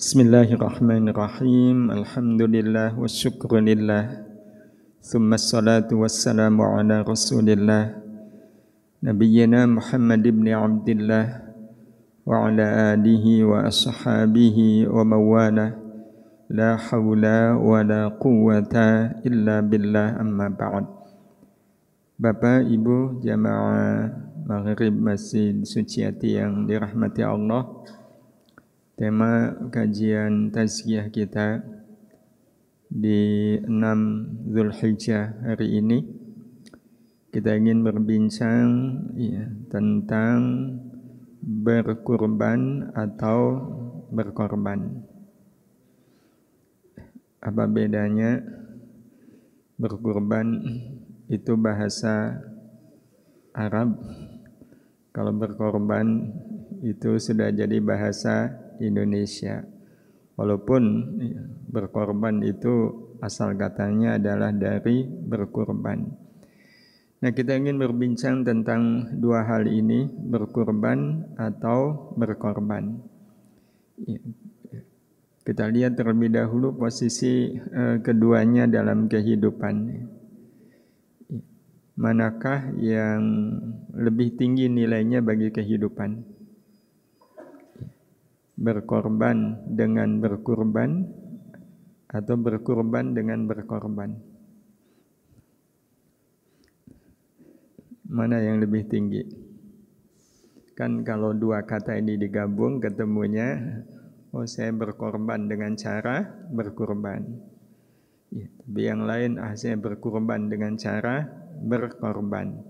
Bismillahirrahmanirrahim. Alhamdulillah wa syukurillah. Thumma salatu wassalamu ala rasulillah Nabiyyina Muhammad ibn Abdillah wa ala alihi wa ashabihi wa mawala. La hawla wa la quwwata illa billah, amma ba'd. Bapak, Ibu, jamaah Maghrib Masjid Suciati yang dirahmati Allah, tema kajian tazkiyah kita di 6 Zulhijjah hari ini, kita ingin berbincang tentang berkurban atau berkorban. Apa bedanya? Berkurban itu bahasa Arab, kalau berkorban itu sudah jadi bahasa Indonesia. Walaupun berkorban itu asal katanya adalah dari berkurban. Nah, kita ingin berbincang tentang dua hal ini, berkurban atau berkorban. Kita lihat terlebih dahulu posisi keduanya dalam kehidupan. Manakah yang lebih tinggi nilainya bagi kehidupan? Berkorban dengan berkurban atau berkurban dengan berkorban? Mana yang lebih tinggi? Kan kalau dua kata ini digabung ketemunya, saya berkorban dengan cara berkurban. Tapi yang lain, saya berkurban dengan cara berkorban.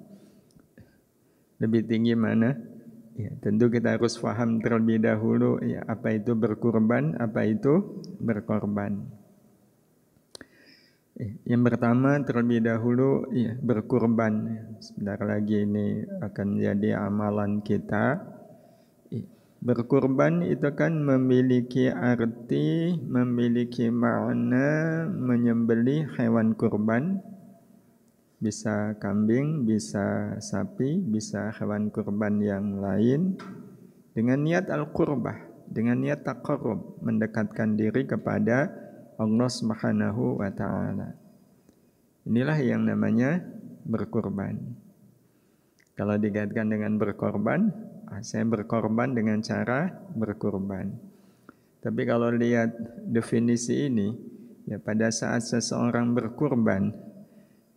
Lebih tinggi mana? Tentu kita harus paham terlebih dahulu apa itu berkurban, apa itu berkorban. Yang pertama terlebih dahulu berkurban. Sebentar lagi ini akan jadi amalan kita. Berkurban itu kan memiliki arti, memiliki makna menyembelih hewan kurban. Bisa kambing, bisa sapi, bisa hewan kurban yang lain, dengan niat al-qurbah, dengan niat taqarrub, mendekatkan diri kepada Allah Subhanahu wa ta'ala. Inilah yang namanya berkurban. Kalau dikaitkan dengan berkorban, saya berkorban dengan cara berkurban. Tapi kalau lihat definisi ini, pada saat seseorang berkurban,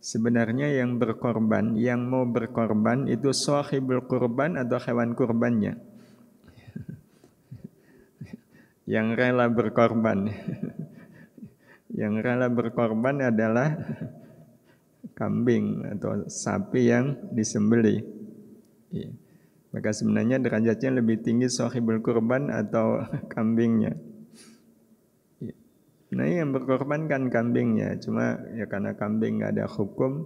sebenarnya yang berkorban, yang mau berkorban itu shahibul kurban atau hewan kurbannya? Yang rela berkorban. Yang rela berkorban adalah kambing atau sapi yang disembelih. Maka sebenarnya derajatnya lebih tinggi shahibul kurban atau kambingnya. Nah, yang berkorban kan kambingnya, cuma karena kambing nggak ada hukum,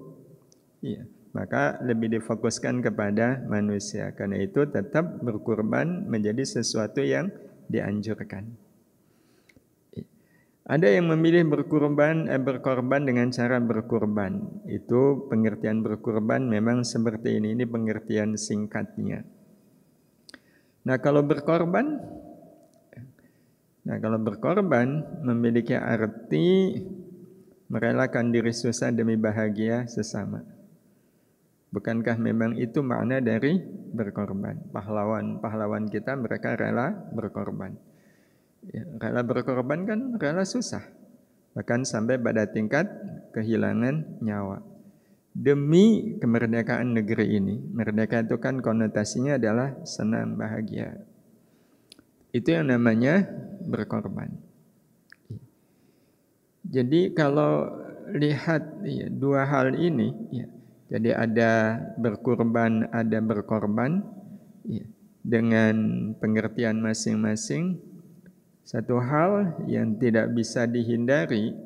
maka lebih difokuskan kepada manusia. Karena itu tetap berkorban menjadi sesuatu yang dianjurkan. Ada yang memilih berkorban dengan cara berkorban. Itu pengertian berkorban memang seperti ini pengertian singkatnya. Nah, kalau berkorban memiliki arti merelakan diri susah demi bahagia sesama. Bukankah memang itu makna dari berkorban? Pahlawan kita, mereka rela berkorban. Rela berkorban kan rela susah. Bahkan sampai pada tingkat kehilangan nyawa. Demi kemerdekaan negeri ini. Merdeka itu kan konotasinya adalah senang, bahagia. Itu yang namanya berkorban. Jadi kalau lihat dua hal ini, jadi ada berkurban, ada berkorban, dengan pengertian masing-masing. Satu hal yang tidak bisa dihindari,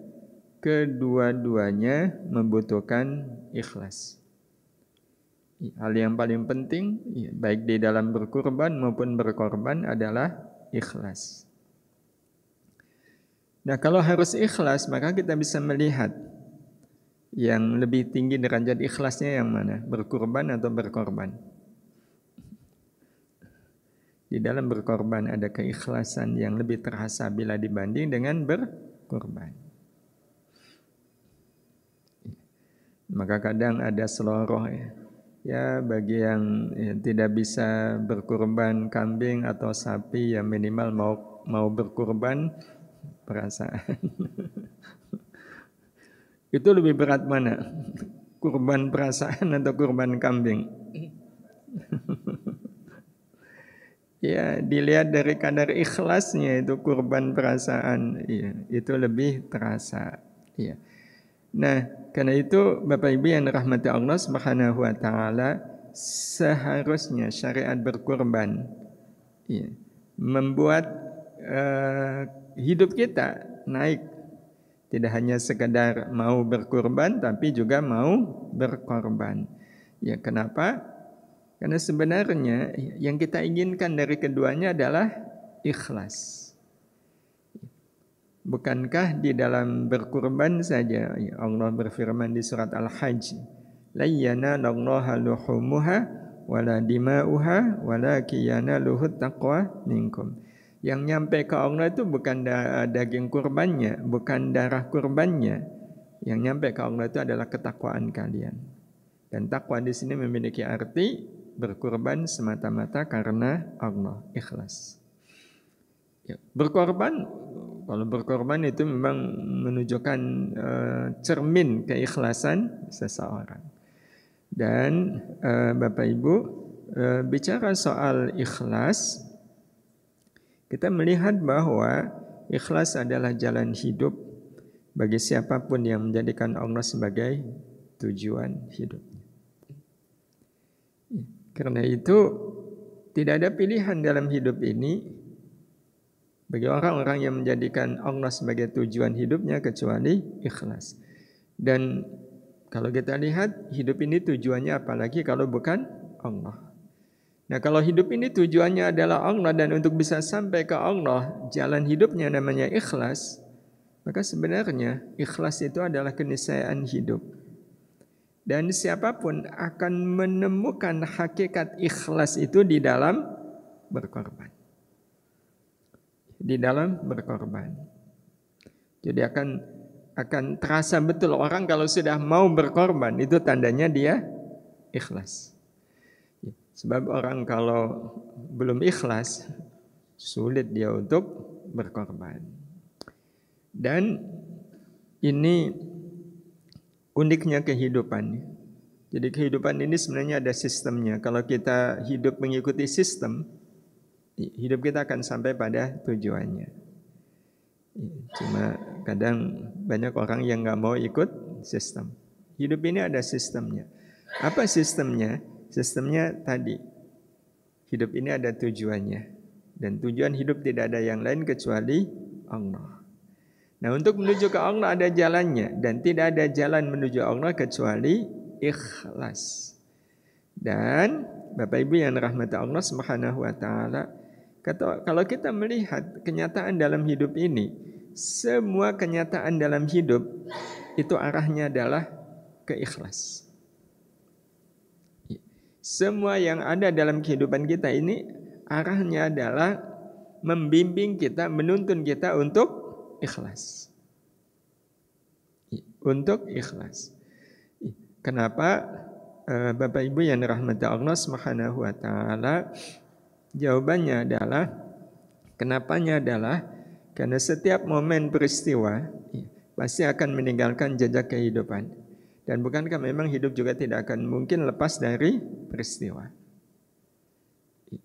kedua-duanya membutuhkan ikhlas. Hal yang paling penting, baik di dalam berkurban maupun berkorban adalah ikhlas. Nah, kalau harus ikhlas, maka kita bisa melihat yang lebih tinggi derajat ikhlasnya yang mana, berkurban atau berkorban. Di dalam berkorban ada keikhlasan yang lebih terasa bila dibanding dengan berkorban. Maka kadang ada seloroh ya bagi yang tidak bisa berkorban kambing atau sapi, ya minimal mau berkorban perasaan. Itu lebih berat mana? Kurban perasaan atau kurban kambing? Ya, dilihat dari kadar ikhlasnya itu kurban perasaan, ya, itu lebih terasa. Ya. Nah, karena itu Bapak Ibu yang dirahmati Allah Subhanahu wa taala, seharusnya syariat berkurban ya, membuat hidup kita naik. Tidak hanya sekedar mau berkurban tapi juga mau berkorban. Ya, kenapa? Karena sebenarnya yang kita inginkan dari keduanya adalah ikhlas. Bukankah di dalam berkurban saja Allah berfirman di surat Al-Hajj, "La yanalallaha luhumuha wala dima'uha walakin yanaluhut taqwa minkum." Yang nyampe ke Allah itu bukan daging kurbannya, bukan darah kurbannya. Yang nyampe ke Allah itu adalah ketakwaan kalian. Dan takwa di sini memiliki arti berkorban semata-mata karena Allah, ikhlas. Ya, berkorban, kalau berkorban itu memang menunjukkan cermin keikhlasan seseorang. Dan Bapak Ibu, bicara soal ikhlas, kita melihat bahwa ikhlas adalah jalan hidup bagi siapapun yang menjadikan Allah sebagai tujuan hidup. Karena itu tidak ada pilihan dalam hidup ini bagi orang-orang yang menjadikan Allah sebagai tujuan hidupnya kecuali ikhlas. Dan kalau kita lihat hidup ini tujuannya apalagi kalau bukan Allah. Nah, kalau hidup ini tujuannya adalah Allah dan untuk bisa sampai ke Allah jalan hidupnya namanya ikhlas, maka sebenarnya ikhlas itu adalah keniscayaan hidup. Dan siapapun akan menemukan hakikat ikhlas itu di dalam berkorban. Di dalam berkorban. Jadi akan terasa betul orang kalau sudah mau berkorban, itu tandanya dia ikhlas. Sebab orang kalau belum ikhlas, sulit dia untuk berkorban. Dan ini uniknya kehidupan. Jadi kehidupan ini sebenarnya ada sistemnya. Kalau kita hidup mengikuti sistem, hidup kita akan sampai pada tujuannya. Cuma kadang banyak orang yang nggak mau ikut sistem. Hidup ini ada sistemnya. Apa sistemnya? Sistemnya tadi, hidup ini ada tujuannya. Dan tujuan hidup tidak ada yang lain kecuali Allah. Nah, untuk menuju ke Allah ada jalannya, dan tidak ada jalan menuju Allah kecuali ikhlas. Dan Bapak Ibu yang dirahmati Allah Subhanahu wa taala, kalau kita melihat kenyataan dalam hidup ini, semua kenyataan dalam hidup itu arahnya adalah ke ikhlas. Semua yang ada dalam kehidupan kita ini arahnya adalah membimbing kita, menuntun kita untuk ikhlas. Untuk ikhlas. Kenapa Bapak Ibu yang dirahmati Allah Subhanahu wa taala? Jawabannya adalah, kenapanya adalah karena setiap momen peristiwa pasti akan meninggalkan jejak kehidupan. Dan bukankah memang hidup juga tidak akan mungkin lepas dari peristiwa?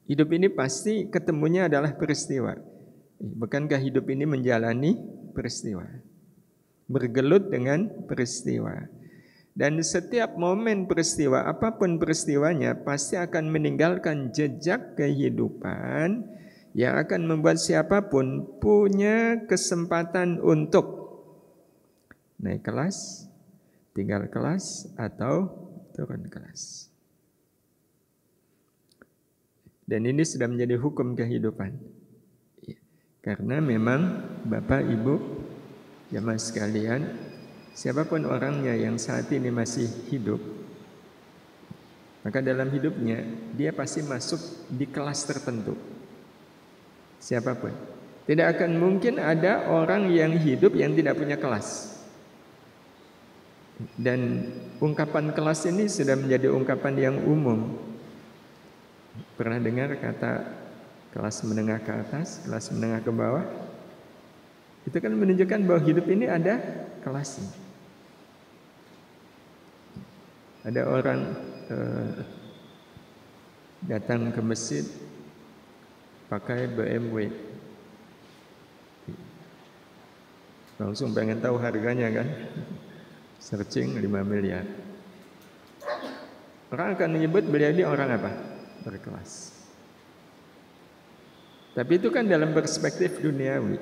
Hidup ini pasti ketemunya adalah peristiwa. Bukankah hidup ini menjalani peristiwa, bergelut dengan peristiwa. Dan setiap momen peristiwa, apapun peristiwanya, pasti akan meninggalkan jejak kehidupan yang akan membuat siapapun punya kesempatan untuk naik kelas, tinggal kelas, atau turun kelas. Dan ini sudah menjadi hukum kehidupan. Karena memang Bapak Ibu jamaah sekalian, siapapun orangnya yang saat ini masih hidup, maka dalam hidupnya dia pasti masuk di kelas tertentu. Siapapun. Tidak akan mungkin ada orang yang hidup yang tidak punya kelas. Dan ungkapan kelas ini sudah menjadi ungkapan yang umum. Pernah dengar kata kelas menengah ke atas, kelas menengah ke bawah? Itu kan menunjukkan bahwa hidup ini ada kelasnya. Ada orang datang ke masjid pakai BMW, langsung pengen tahu harganya kan, searching 5 miliar. Orang akan menyebut beliau ini orang apa? Berkelas. Tapi itu kan dalam perspektif duniawi.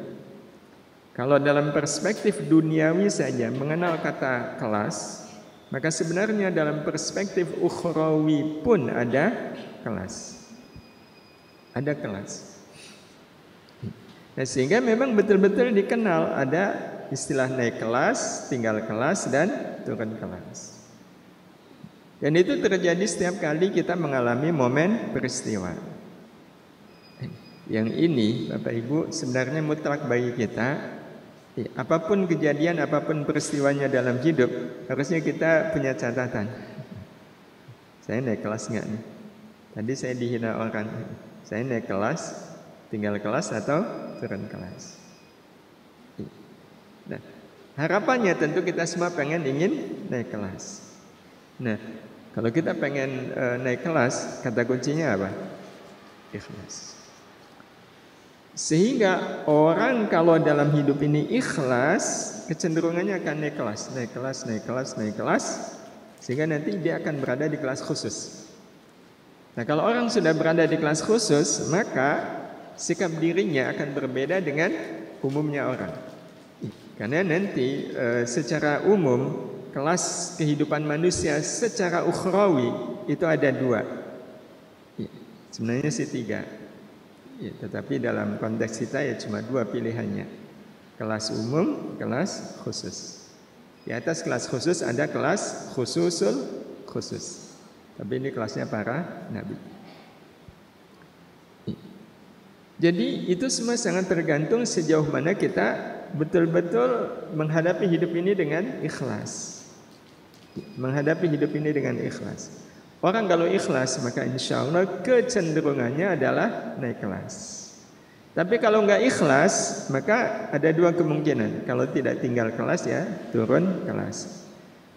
Kalau dalam perspektif duniawi saja mengenal kata kelas, maka sebenarnya dalam perspektif ukhrawi pun ada kelas. Ada kelas. Nah, sehingga memang betul-betul dikenal ada istilah naik kelas, tinggal kelas, dan turun kelas. Dan itu terjadi setiap kali kita mengalami momen peristiwa. Yang ini Bapak Ibu sebenarnya mutlak bagi kita. Apapun kejadian, apapun peristiwanya dalam hidup, harusnya kita punya catatan. Saya naik kelas nggak nih? Tadi saya dihina orang. Saya naik kelas, tinggal kelas atau turun kelas. Nah, harapannya tentu kita semua ingin naik kelas. Nah, kalau kita pengen naik kelas, kata kuncinya apa? Ikhlas. Sehingga orang kalau dalam hidup ini ikhlas, kecenderungannya akan naik kelas, naik kelas, naik kelas, naik kelas, sehingga nanti dia akan berada di kelas khusus. Nah, kalau orang sudah berada di kelas khusus, maka sikap dirinya akan berbeda dengan umumnya orang. Karena nanti secara umum kelas kehidupan manusia secara ukhrawi itu ada 2. Sebenarnya sih 3. Tetapi dalam konteks kita ya cuma 2 pilihannya. Kelas umum, kelas khusus. Di atas kelas khusus ada kelas khususul khusus. Tapi ini kelasnya para nabi. Jadi itu semua sangat tergantung sejauh mana kita betul-betul menghadapi hidup ini dengan ikhlas. Menghadapi hidup ini dengan ikhlas. Orang kalau ikhlas maka insya Allah kecenderungannya adalah naik kelas. Tapi kalau nggak ikhlas maka ada 2 kemungkinan. Kalau tidak tinggal kelas ya turun kelas.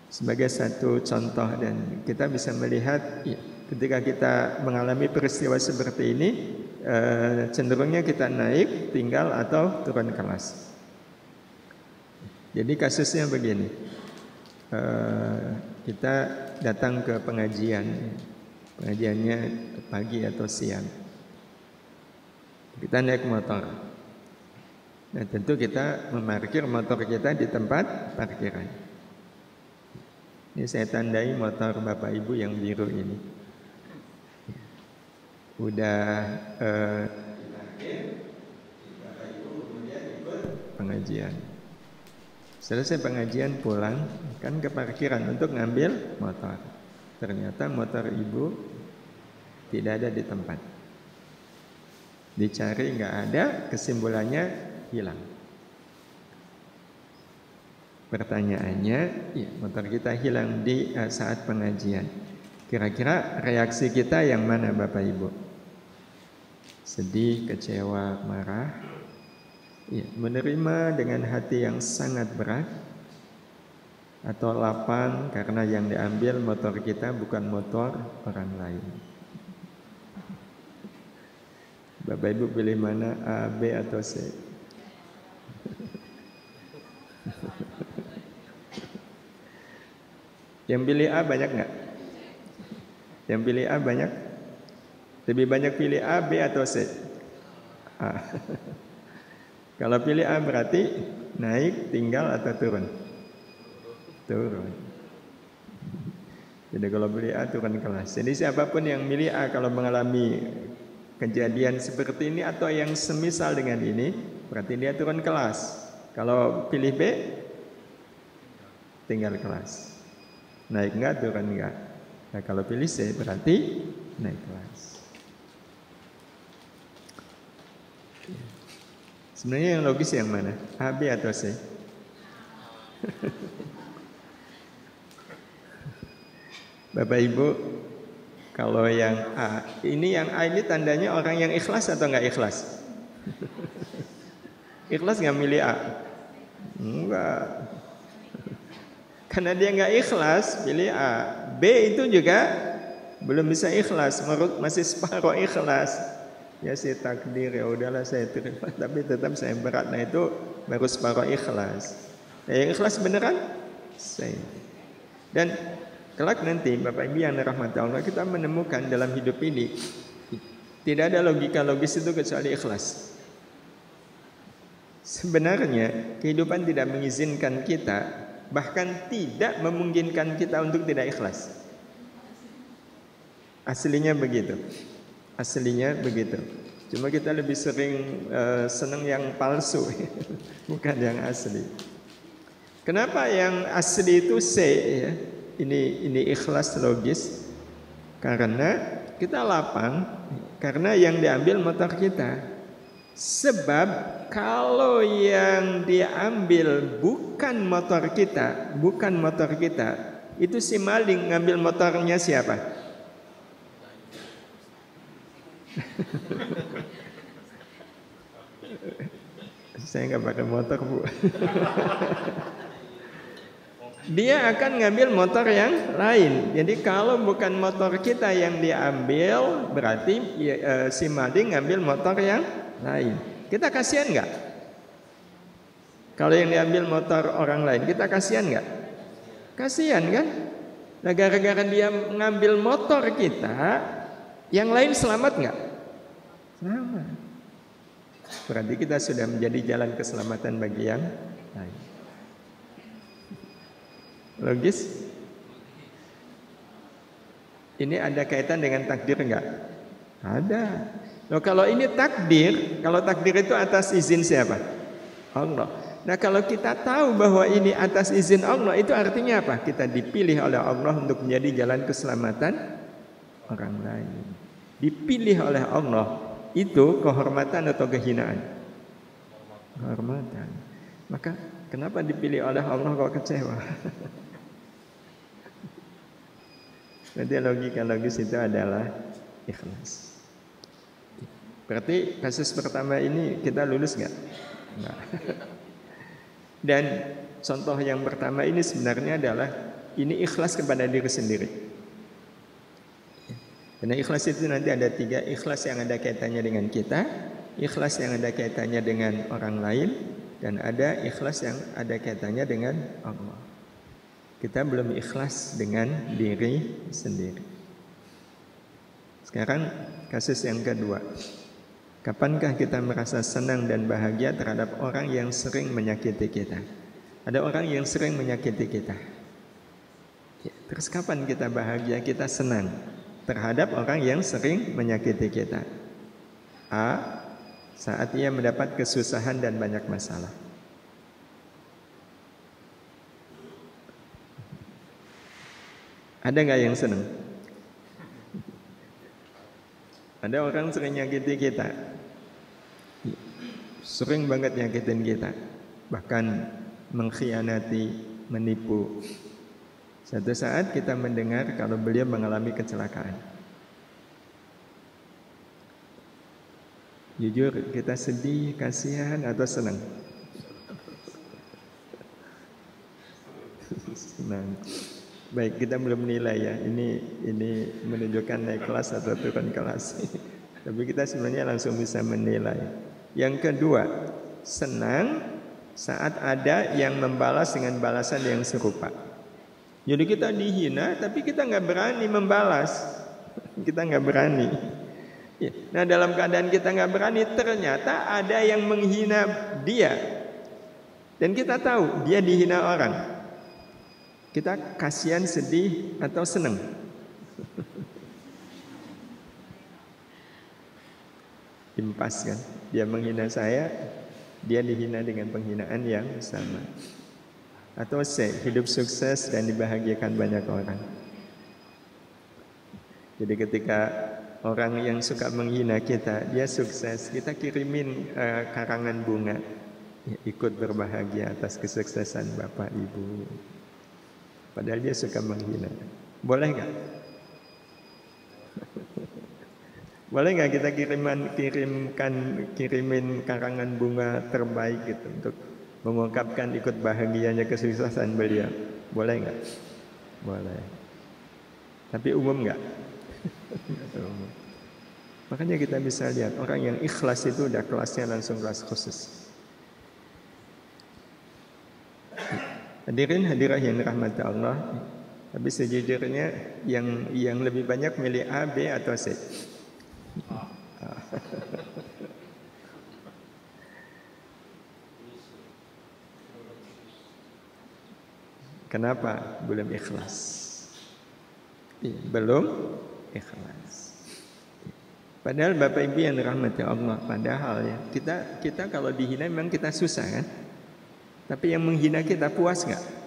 Sebagai satu contoh dan kita bisa melihat ketika kita mengalami peristiwa seperti ini cenderungnya kita naik, tinggal atau turun kelas. Jadi kasusnya begini, kita datang ke pengajiannya pagi atau siang. Kita naik motor. Nah, tentu kita memarkir motor kita di tempat parkiran. Ini saya tandai motor Bapak Ibu yang biru ini. Udah Bapak Ibu kemudian ikut pengajian. Selesai pengajian pulang kan ke parkiran untuk ngambil motor. Ternyata motor Ibu tidak ada di tempat. Dicari nggak ada, kesimpulannya hilang. Pertanyaannya, motor kita hilang di saat pengajian. Kira-kira reaksi kita yang mana Bapak Ibu? Sedih, kecewa, marah? Menerima dengan hati yang sangat berat? Atau lapang karena yang diambil motor kita bukan motor orang lain? Bapak Ibu pilih mana, A, B atau C? Yang pilih A banyak nggak? Yang pilih A banyak? Lebih banyak pilih A, B atau C? A. Kalau pilih A berarti naik, tinggal atau turun? Turun. Jadi kalau pilih A turun kelas. Jadi siapapun yang milih A kalau mengalami kejadian seperti ini atau yang semisal dengan ini, berarti dia turun kelas. Kalau pilih B, tinggal kelas. Naik enggak, turun enggak. Nah, kalau pilih C berarti naik kelas. Sebenarnya yang logis yang mana? A, B atau C? Bapak Ibu, kalau yang A, ini tandanya orang yang ikhlas atau nggak ikhlas? Ikhlas nggak milih A? Enggak. Karena dia nggak ikhlas, pilih A. B itu juga belum bisa ikhlas, masih separuh ikhlas. Ya sih takdir, ya udahlah saya terima, tapi tetap saya berat. Nah itu baru separuh ikhlas. Nah, yang ikhlas beneran saya. Dan kelak nanti Bapak Ibu yang dirahmati Allah, kita menemukan dalam hidup ini tidak ada logika logis itu kecuali ikhlas. Sebenarnya kehidupan tidak mengizinkan kita, bahkan tidak memungkinkan kita untuk tidak ikhlas. Aslinya begitu. Aslinya begitu. Cuma kita lebih sering senang yang palsu, bukan yang asli. Kenapa yang asli itu C ya? Ini ikhlas logis. Karena kita lapang, karena yang diambil motor kita. Sebab kalau yang diambil bukan motor kita, itu si maling ngambil motornya siapa? Saya nggak pakai motor, Bu. Dia akan ngambil motor yang lain. Jadi kalau bukan motor kita yang diambil, berarti si maling ngambil motor yang lain. Kita kasihan nggak? Kalau yang diambil motor orang lain, kita kasihan nggak? Kasihan kan? Nah, gara-gara dia ngambil motor kita, yang lain selamat nggak? Selamat. Berarti kita sudah menjadi jalan keselamatan bagi yang lain. Logis? Ini ada kaitan dengan takdir enggak? Ada. Loh, kalau ini takdir, kalau takdir itu atas izin siapa? Allah. Nah, kalau kita tahu bahwa ini atas izin Allah, itu artinya apa? Kita dipilih oleh Allah untuk menjadi jalan keselamatan orang lain. Dipilih oleh Allah, itu kehormatan atau kehinaan? Kehormatan. Maka kenapa dipilih oleh Allah kok kecewa? Nanti logika logis itu adalah ikhlas. Berarti kasus pertama ini kita lulus nggak? Nggak. Dan contoh yang pertama ini sebenarnya adalah ini ikhlas kepada diri sendiri. Karena ikhlas itu nanti ada 3, ikhlas yang ada kaitannya dengan kita, ikhlas yang ada kaitannya dengan orang lain, dan ada ikhlas yang ada kaitannya dengan Allah. Kita belum ikhlas dengan diri sendiri. Sekarang kasus yang kedua. Kapankah kita merasa senang dan bahagia terhadap orang yang sering menyakiti kita? Ada orang yang sering menyakiti kita. Terus kapan kita bahagia, kita senang terhadap orang yang sering menyakiti kita? A. Saat ia mendapat kesusahan dan banyak masalah. Ada nggak yang senang? Ada orang sering nyakiti kita, sering banget nyakitin kita, bahkan mengkhianati, menipu. Suatu saat kita mendengar kalau beliau mengalami kecelakaan. Jujur kita sedih, kasihan atau senang? Senang. Baik, kita belum nilai ya. Ini menunjukkan naik kelas atau turun kelas. Tapi kita sebenarnya langsung bisa menilai. Yang kedua, senang saat ada yang membalas dengan balasan yang serupa. Jadi kita dihina, tapi kita nggak berani membalas. Kita nggak berani. Nah, dalam keadaan kita nggak berani, ternyata ada yang menghina dia, dan kita tahu dia dihina orang. Kita kasihan, sedih, atau senang? Impas kan? Dia menghina saya, dia dihina dengan penghinaan yang sama. Atau C, hidup sukses dan dibahagiakan banyak orang. Jadi ketika orang yang suka menghina kita, dia sukses, kita kirimin karangan bunga, ya, ikut berbahagia atas kesuksesan Bapak Ibu. Padahal dia suka menghina. Boleh nggak? Boleh nggak kita kirimin karangan bunga terbaik gitu untuk mengungkapkan ikut bahagianya kesuksesan beliau? Boleh nggak? Boleh. Tapi umum nggak? Makanya kita bisa lihat orang yang ikhlas itu udah kelasnya langsung kelas khusus. Hadirin hadirah yang dirahmati Allah. Tapi sejujurnya yang lebih banyak milih A, B atau C? Kenapa belum ikhlas? Belum ikhlas. Padahal Bapak Ibu yang dirahmati Allah, padahal ya kita kalau dihina memang kita susah kan? Tapi yang menghina kita puas nggak?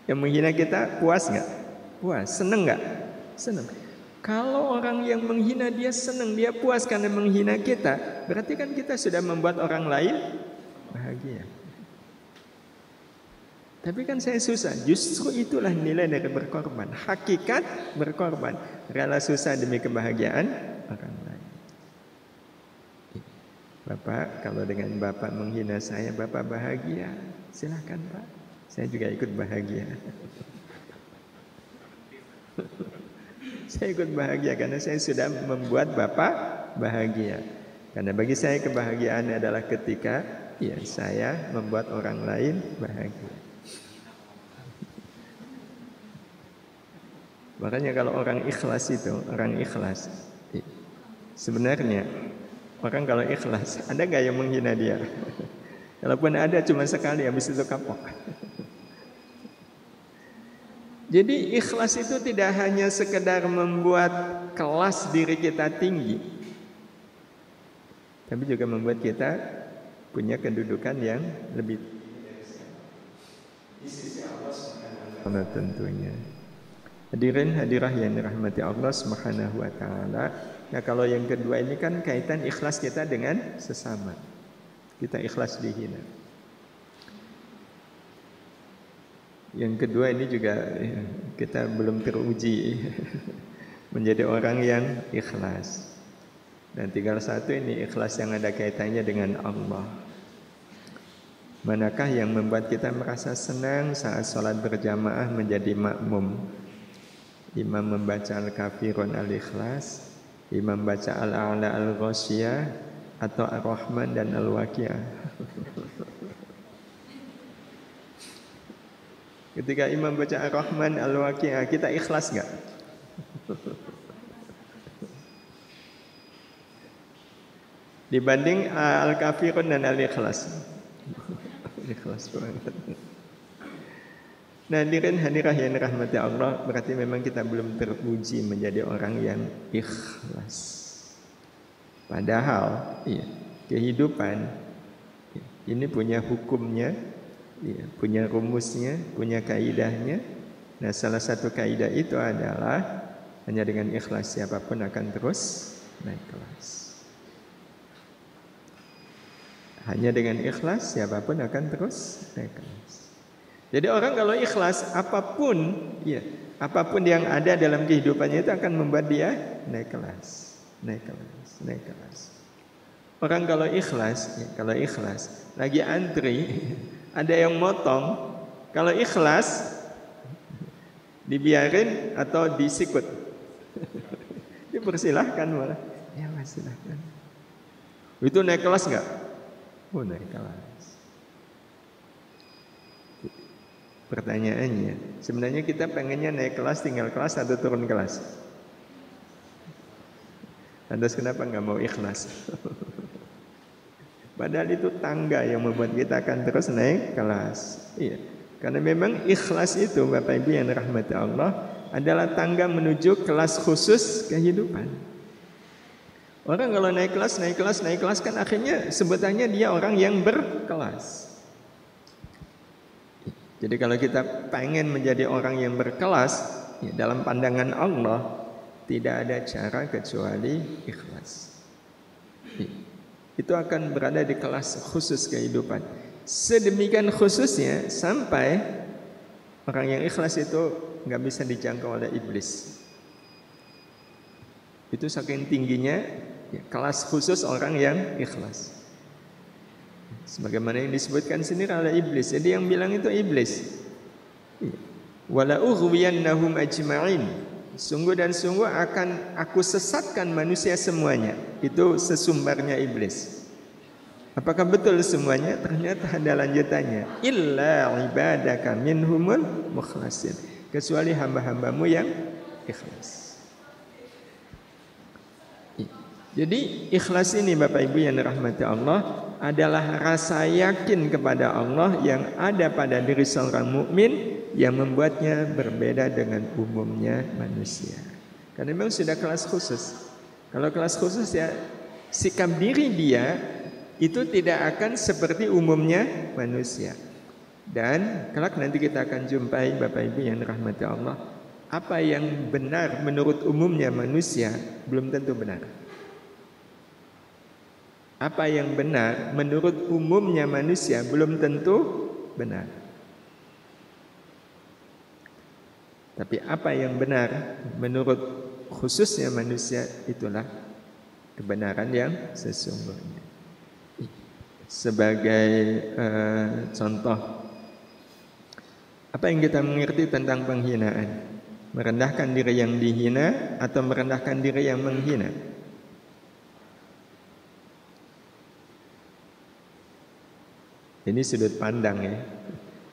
Yang menghina kita puas nggak? Puas. Seneng nggak? Seneng. Kalau orang yang menghina dia seneng, dia puas karena menghina kita, berarti kan kita sudah membuat orang lain bahagia. Tapi kan saya susah. Justru itulah nilai dari berkorban. Hakikat berkorban. Rela susah demi kebahagiaan orang lain. Bapak, kalau dengan Bapak menghina saya, Bapak bahagia. Silahkan Pak. Saya juga ikut bahagia. Saya ikut bahagia karena saya sudah membuat Bapak bahagia. Karena bagi saya kebahagiaan adalah ketika ya saya membuat orang lain bahagia. Makanya kalau orang ikhlas itu, orang ikhlas sebenarnya orang kalau ikhlas, ada gak yang menghina dia? Kalaupun ada cuma sekali, habis itu kapok. Jadi ikhlas itu tidak hanya sekedar membuat kelas diri kita tinggi, tapi juga membuat kita punya kedudukan yang lebih di sisi Allah Subhanahu wa Ta'ala tentunya. Hadirin hadirah yang dirahmati Allah Subhanahu wa Ta'ala. Nah, kalau yang kedua ini kan kaitan ikhlas kita dengan sesama. Kita ikhlas dihina. Yang kedua ini juga kita belum teruji menjadi orang yang ikhlas. Dan tinggal satu ini ikhlas yang ada kaitannya dengan Allah. Manakah yang membuat kita merasa senang saat sholat berjamaah menjadi makmum? Imam membaca Al-Kafirun Al-Ikhlas, imam baca Al-A'la Al-Ghasyiyah, atau Ar-Rahman dan Al-Waqiah. Ketika imam baca Ar-Rahman Al-Waqiah, kita ikhlas gak? Dibanding Al-Kafirun dan Al-Ikhlas. Ikhlas banget. Nah, hadirin hadirah yang dirahmati Allah, berarti memang kita belum teruji menjadi orang yang ikhlas. Padahal kehidupan ini punya hukumnya, punya rumusnya, punya kaidahnya. Nah, salah satu kaidah itu adalah hanya dengan ikhlas siapapun akan terus naik kelas. Hanya dengan ikhlas siapapun akan terus naik kelas. Jadi orang kalau ikhlas apapun yang ada dalam kehidupannya itu akan membuat dia naik kelas, naik kelas, naik kelas. Orang kalau ikhlas lagi antri, ada yang motong, kalau ikhlas dibiarin atau disikut, dipersilahkan malah. Ya mas, silahkan. Itu naik kelas nggak? Oh, naik kelas. Pertanyaannya, sebenarnya kita pengennya naik kelas, tinggal kelas atau turun kelas? Lantas kenapa nggak mau ikhlas? Padahal itu tangga yang membuat kita akan terus naik kelas. Iya, karena memang ikhlas itu Bapak Ibu yang dirahmati Allah adalah tangga menuju kelas khusus kehidupan. Orang kalau naik kelas kan akhirnya sebutannya dia orang yang berkelas. Jadi kalau kita pengen menjadi orang yang berkelas, ya, dalam pandangan Allah tidak ada cara kecuali ikhlas. Ya, itu akan berada di kelas khusus kehidupan. Sedemikian khususnya sampai orang yang ikhlas itu nggak bisa dijangkau oleh iblis. Itu saking tingginya ya, kelas khusus orang yang ikhlas. Sebagaimana yang disebutkan sini oleh iblis. Jadi yang bilang itu iblis. Wala ughwiyannahum ajma'in. Sungguh dan sungguh akan aku sesatkan manusia semuanya. Itu sesumbarnya iblis. Apakah betul semuanya? Ternyata ada lanjutannya. Illa ibadaka minhumul mukhlasin. Kecuali hamba-hambamu yang ikhlas. Jadi ikhlas ini Bapak Ibu yang dirahmati Allah adalah rasa yakin kepada Allah yang ada pada diri seorang mukmin yang membuatnya berbeda dengan umumnya manusia. Karena memang sudah kelas khusus. Kalau kelas khusus ya sikap diri dia itu tidak akan seperti umumnya manusia. Dan kelak nanti kita akan jumpai Bapak Ibu yang dirahmati Allah, apa yang benar menurut umumnya manusia belum tentu benar. Apa yang benar menurut umumnya manusia belum tentu benar. Tapi apa yang benar menurut khususnya manusia itulah kebenaran yang sesungguhnya. Sebagai contoh, apa yang kita mengerti tentang penghinaan? Merendahkan diri yang dihina atau merendahkan diri yang menghina? Ini sudut pandang ya.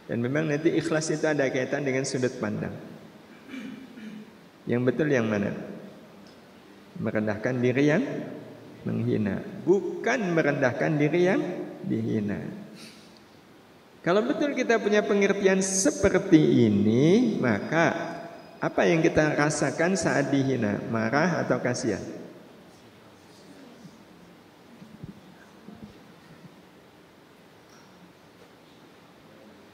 Dan memang nanti ikhlas itu ada kaitan dengan sudut pandang. Yang betul yang mana? Merendahkan diri yang menghina, bukan merendahkan diri yang dihina. Kalau betul kita punya pengertian seperti ini, maka apa yang kita rasakan saat dihina? Marah atau kasihan?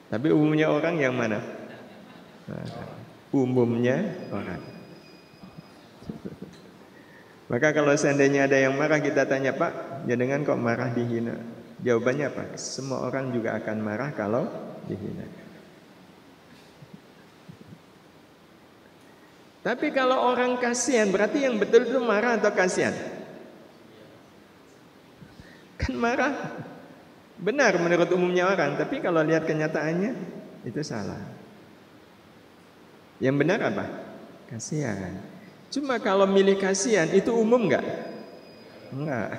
Tapi umumnya orang yang mana? Umumnya orang. Maka kalau seandainya ada yang marah, kita tanya, Pak, jenengan kok marah dihina? Jawabannya apa? Semua orang juga akan marah kalau dihina. Tapi kalau orang kasihan, berarti yang betul itu marah atau kasihan? Kan marah. Benar menurut umumnya orang, tapi kalau lihat kenyataannya itu salah. Yang benar apa? Kasihan. Cuma kalau milih kasihan itu umum nggak? Enggak.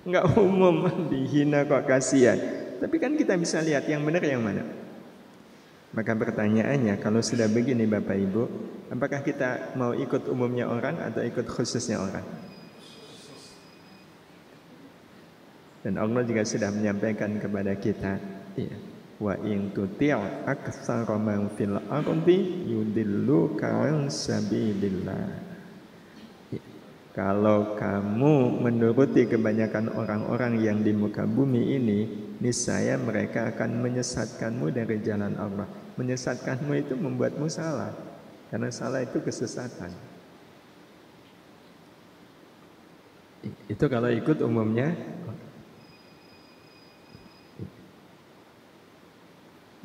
Enggak umum dihina kok kasihan. Tapi kan kita bisa lihat yang benar yang mana. Maka pertanyaannya, kalau sudah begini Bapak Ibu, apakah kita mau ikut umumnya orang atau ikut khususnya orang? Dan Allah juga sudah menyampaikan kepada kita, ya, wa in tuti' aktsara man fil ardi yudilluka 'an sabilillah. Ya, kalau kamu menuruti kebanyakan orang-orang yang di muka bumi ini, niscaya mereka akan menyesatkanmu dari jalan Allah. Menyesatkanmu itu membuatmu salah, karena salah itu kesesatan. Itu kalau ikut umumnya.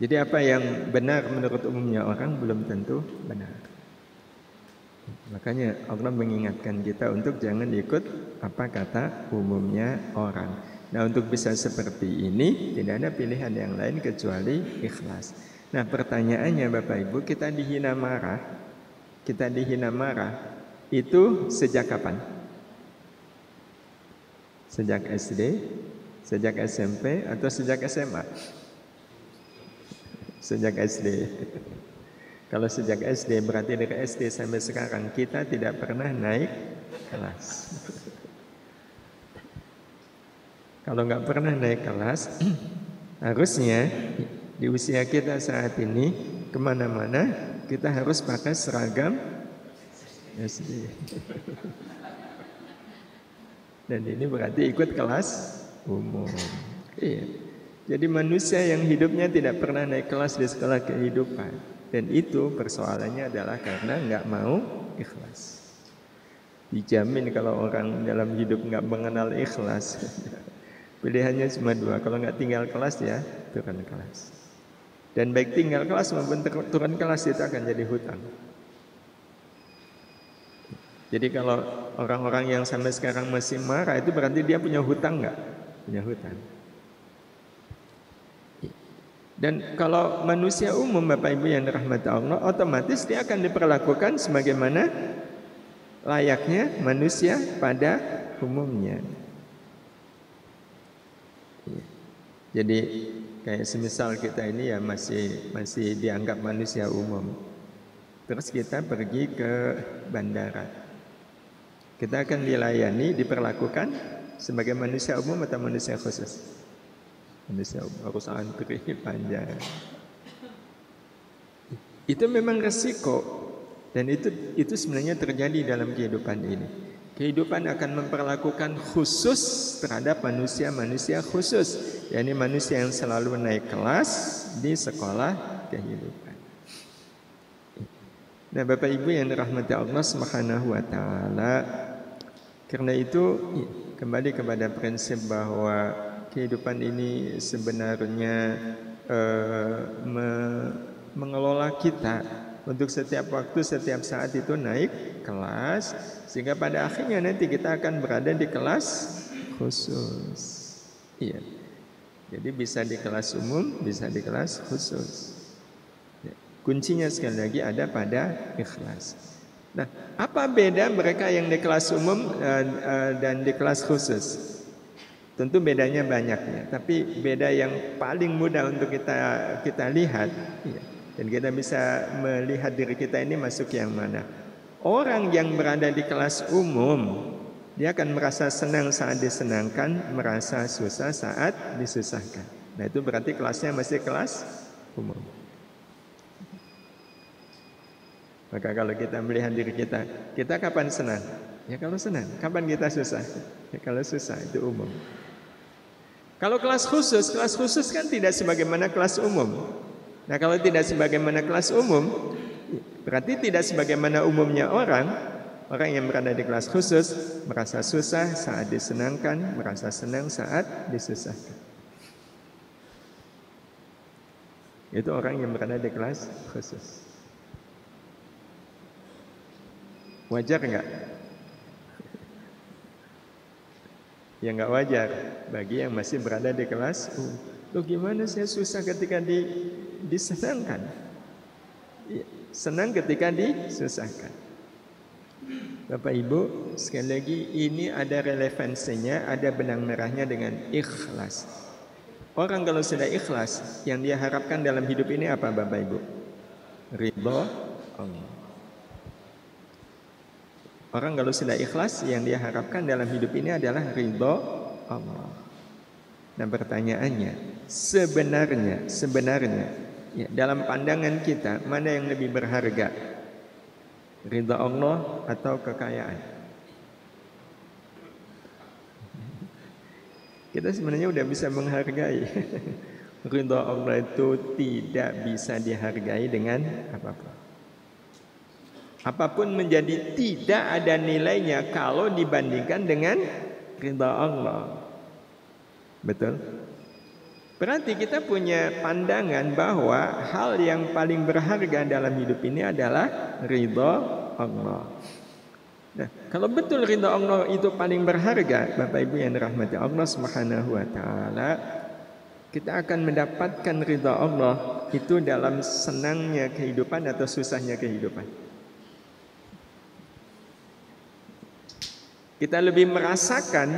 Jadi apa yang benar menurut umumnya orang belum tentu benar. Makanya Allah mengingatkan kita untuk jangan ikut apa kata umumnya orang. Nah, untuk bisa seperti ini tidak ada pilihan yang lain kecuali ikhlas. Nah, pertanyaannya Bapak Ibu, kita dihina marah itu sejak kapan? Sejak SD, sejak SMP atau sejak SMA? Sejak SD. Kalau sejak SD berarti dari SD sampai sekarang kita tidak pernah naik kelas. Kalau nggak pernah naik kelas, harusnya di usia kita saat ini kemana-mana kita harus pakai seragam SD. Dan ini berarti ikut kelas umum. Iya. Jadi manusia yang hidupnya tidak pernah naik kelas di sekolah kehidupan, dan itu persoalannya adalah karena nggak mau ikhlas. Dijamin kalau orang dalam hidup nggak mengenal ikhlas, pilihannya cuma dua. Kalau nggak tinggal kelas ya turun kelas. Dan baik tinggal kelas maupun turun kelas itu akan jadi hutang. Jadi kalau orang-orang yang sampai sekarang masih marah, itu berarti dia punya hutang nggak? Punya hutang. Dan kalau manusia umum, Bapak Ibu yang dirahmati Allah, otomatis dia akan diperlakukan sebagaimana layaknya manusia pada umumnya. Jadi kayak semisal kita ini ya masih dianggap manusia umum. Terus kita pergi ke bandara. Kita akan dilayani, diperlakukan sebagai manusia umum atau manusia khusus? Manusia umum, harus antri panjang. Itu memang resiko, dan itu sebenarnya terjadi dalam kehidupan ini. Kehidupan akan memperlakukan khusus terhadap manusia-manusia khusus, yakni manusia yang selalu naik kelas di sekolah kehidupan. Nah, Bapak Ibu yang dirahmati Allah Subhanahu wa taala, karena itu kembali kepada prinsip bahwa kehidupan ini sebenarnya mengelola kita untuk setiap waktu, setiap saat itu naik kelas, sehingga pada akhirnya nanti kita akan berada di kelas khusus. Iya. Jadi bisa di kelas umum, bisa di kelas khusus. Kuncinya sekali lagi ada pada ikhlas. Nah, apa beda mereka yang di kelas umum dan di kelas khusus? Tentu bedanya banyak ya, tapi beda yang paling mudah untuk kita lihat ya, dan kita bisa melihat diri kita ini masuk yang mana. Orang yang berada di kelas umum, dia akan merasa senang saat disenangkan, merasa susah saat disusahkan. Nah, itu berarti kelasnya masih kelas umum. Maka kalau kita melihat diri kita kapan senang? Ya kalau senang. Kapan kita susah? Ya kalau susah, itu umum. Kalau kelas khusus kan tidak sebagaimana kelas umum. Nah, kalau tidak sebagaimana kelas umum, berarti tidak sebagaimana umumnya orang yang berada di kelas khusus merasa susah saat disenangkan, merasa senang saat disusahkan. Itu orang yang berada di kelas khusus. Wajar enggak? Ya enggak wajar bagi yang masih berada di kelas. Loh, gimana saya susah ketika disenangkan? Senang ketika disusahkan. Bapak Ibu, sekali lagi ini ada relevansinya, ada benang merahnya dengan ikhlas. Orang kalau sudah ikhlas, yang dia harapkan dalam hidup ini apa Bapak Ibu? Ridho Allah. Orang kalau sudah ikhlas, yang dia harapkan dalam hidup ini adalah ridho Allah. Nah, pertanyaannya, sebenarnya ya, dalam pandangan kita mana yang lebih berharga? Ridho Allah atau kekayaan? Kita sebenarnya udah bisa menghargai. Ridho Allah itu tidak bisa dihargai dengan apapun. Apapun menjadi tidak ada nilainya kalau dibandingkan dengan ridha Allah. Betul? Berarti kita punya pandangan bahwa hal yang paling berharga dalam hidup ini adalah ridha Allah. Nah, kalau betul ridha Allah itu paling berharga, Bapak Ibu yang dirahmati Allah Subhanahu wa taala, kita akan mendapatkan ridha Allah itu dalam senangnya kehidupan atau susahnya kehidupan. Kita lebih merasakan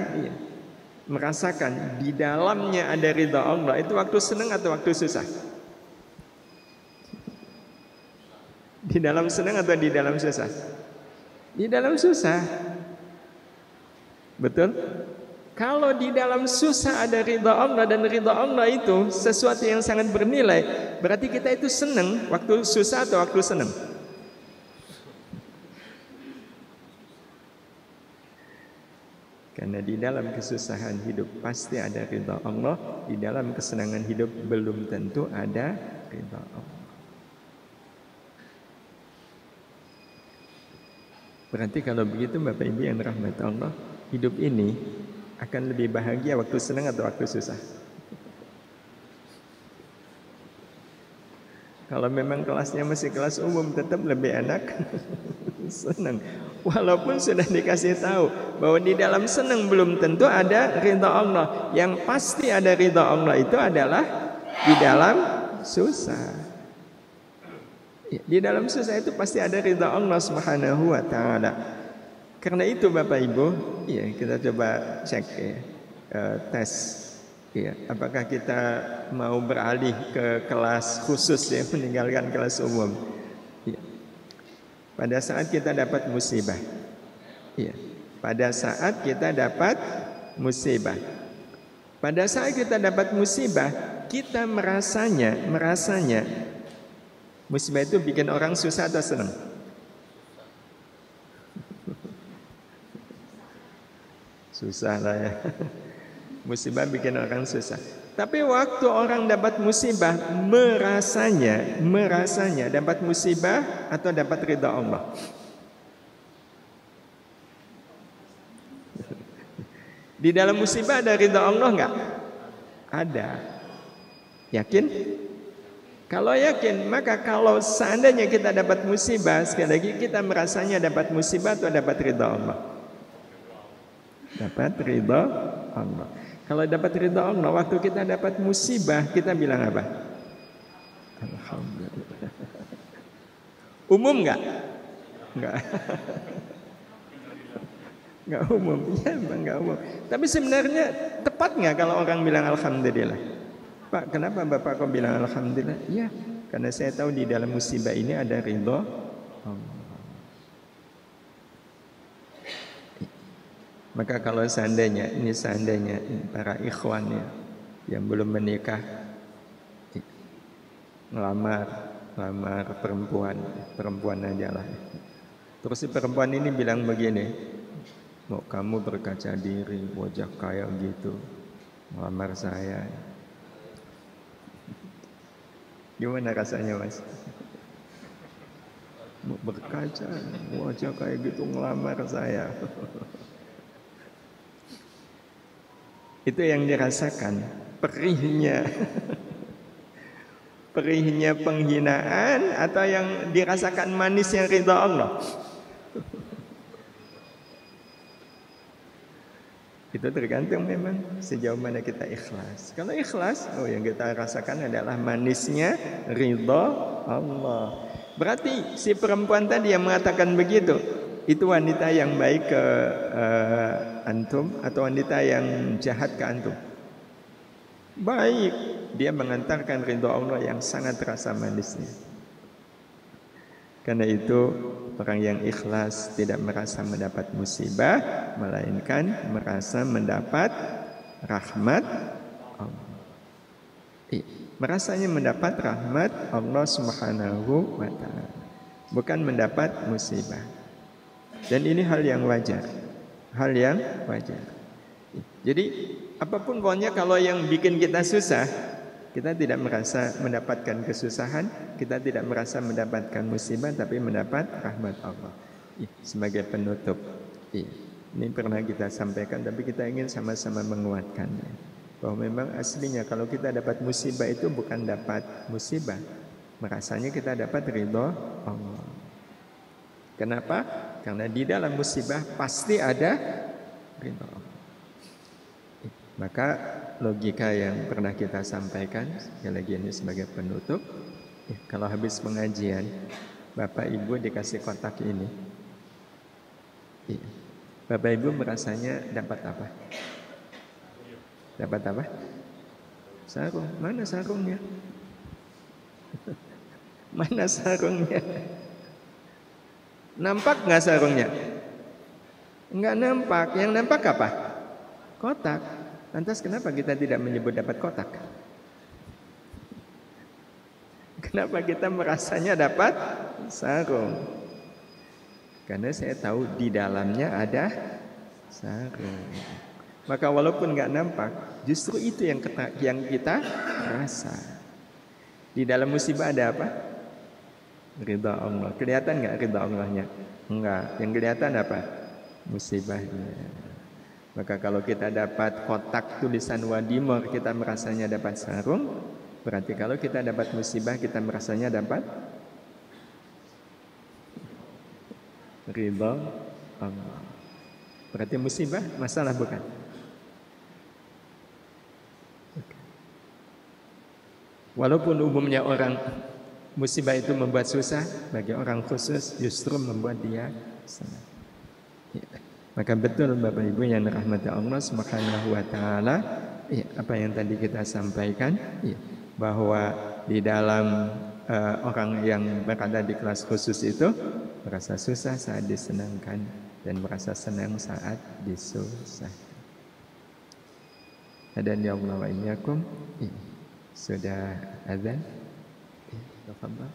di dalamnya ada ridha Allah itu waktu senang atau waktu susah? Di dalam senang atau di dalam susah? Di dalam susah. Betul? Kalau di dalam susah ada ridha Allah, dan ridha Allah itu sesuatu yang sangat bernilai, berarti kita itu senang waktu susah atau waktu senang? Karena di dalam kesusahan hidup pasti ada ridha Allah, di dalam kesenangan hidup belum tentu ada ridha Allah. Berarti kalau begitu Bapak Ibu yang rahmat Allah, hidup ini akan lebih bahagia waktu senang atau waktu susah? Kalau memang kelasnya masih kelas umum tetap lebih enak senang. Walaupun sudah dikasih tahu bahwa di dalam senang belum tentu ada ridha Allah. Yang pasti ada ridha Allah itu adalah di dalam susah. Di dalam susah itu pasti ada ridha Allah Subhanahu wa taala. Karena itu Bapak Ibu, ya kita coba cek ya, tes ya, apakah kita mau beralih ke kelas khusus ya, meninggalkan kelas umum. Ya. Pada saat kita dapat musibah, ya. Pada saat kita dapat musibah, pada saat kita dapat musibah, kita merasanya musibah itu bikin orang susah atau senang? Susah lah ya. Musibah bikin orang susah. Tapi waktu orang dapat musibah, merasanya dapat musibah atau dapat ridha Allah? Di dalam musibah ada ridha Allah enggak? Ada. Yakin? Kalau yakin, maka kalau seandainya kita dapat musibah, sekali lagi kita merasanya dapat musibah atau dapat ridha Allah? Dapat ridha Allah. Kalau dapat ridha Allah, waktu kita dapat musibah, kita bilang apa? Alhamdulillah. Umum enggak? Enggak. Enggak umum. Iya, enggak umum. Tapi sebenarnya tepat enggak kalau orang bilang alhamdulillah? Pak, kenapa Bapak kok bilang alhamdulillah? Iya, karena saya tahu di dalam musibah ini ada ridha Allah. Maka kalau seandainya para ikhwan ya, yang belum menikah ngelamar perempuan aja lah. Terus si perempuan ini bilang begini, mau kamu berkaca diri, wajah kayak gitu, ngelamar saya. Gimana rasanya Mas? Mau berkaca, wajah kayak gitu ngelamar saya. Itu yang dirasakan, perihnya penghinaan atau yang dirasakan manisnya ridha Allah. Itu tergantung memang sejauh mana kita ikhlas. Kalau ikhlas, yang kita rasakan adalah manisnya ridha Allah. Berarti si perempuan tadi yang mengatakan begitu, itu wanita yang baik ke antum atau wanita yang jahat ke antum? Baik, dia mengantarkan ridha Allah yang sangat terasa manisnya. Karena itu orang yang ikhlas tidak merasa mendapat musibah, melainkan merasa mendapat rahmat Allah. Merasanya mendapat rahmat Allah Subhanahu wa taala, bukan mendapat musibah. Dan ini hal yang wajar. Jadi apapun pokoknya kalau yang bikin kita susah, kita tidak merasa mendapatkan kesusahan, kita tidak merasa mendapatkan musibah, tapi mendapat rahmat Allah. Sebagai penutup, ini pernah kita sampaikan, tapi kita ingin sama-sama menguatkannya. Bahwa memang aslinya kalau kita dapat musibah itu bukan dapat musibah, merasanya kita dapat ridha Allah. Kenapa? Karena di dalam musibah pasti ada ridha Allah. Maka logika yang pernah kita sampaikan, sekali lagi ini sebagai penutup, kalau habis pengajian Bapak Ibu dikasih kotak ini, Bapak Ibu merasanya dapat apa? Dapat apa? Sarung. Mana sarungnya? Mana sarungnya? Nampak nggak sarungnya? Enggak nampak. Yang nampak apa? Kotak. Lantas kenapa kita tidak menyebut dapat kotak? Kenapa kita merasanya dapat sarung? Karena saya tahu di dalamnya ada sarung. Maka walaupun nggak nampak, justru itu yang kita rasa. Di dalam musibah ada apa? Ridha Allah. Kelihatan nggak ridha Allahnya? Enggak. Yang kelihatan apa? Musibahnya. Maka kalau kita dapat kotak tulisan wadimor, kita merasanya dapat sarung. Berarti kalau kita dapat musibah, kita merasanya dapat ridha Allah. Berarti musibah masalah bukan? Walaupun umumnya orang musibah itu membuat susah, bagi orang khusus justru membuat dia senang. Ya. Maka betul Bapak Ibu yang dirahmati Allah Subhanahu wa taala, ya, apa yang tadi kita sampaikan, ya, bahwa di dalam orang yang berada di kelas khusus itu merasa susah saat disenangkan dan merasa senang saat disusahkan. Dan ya Allah wa iyyakum, sudah azan. Tafadhal.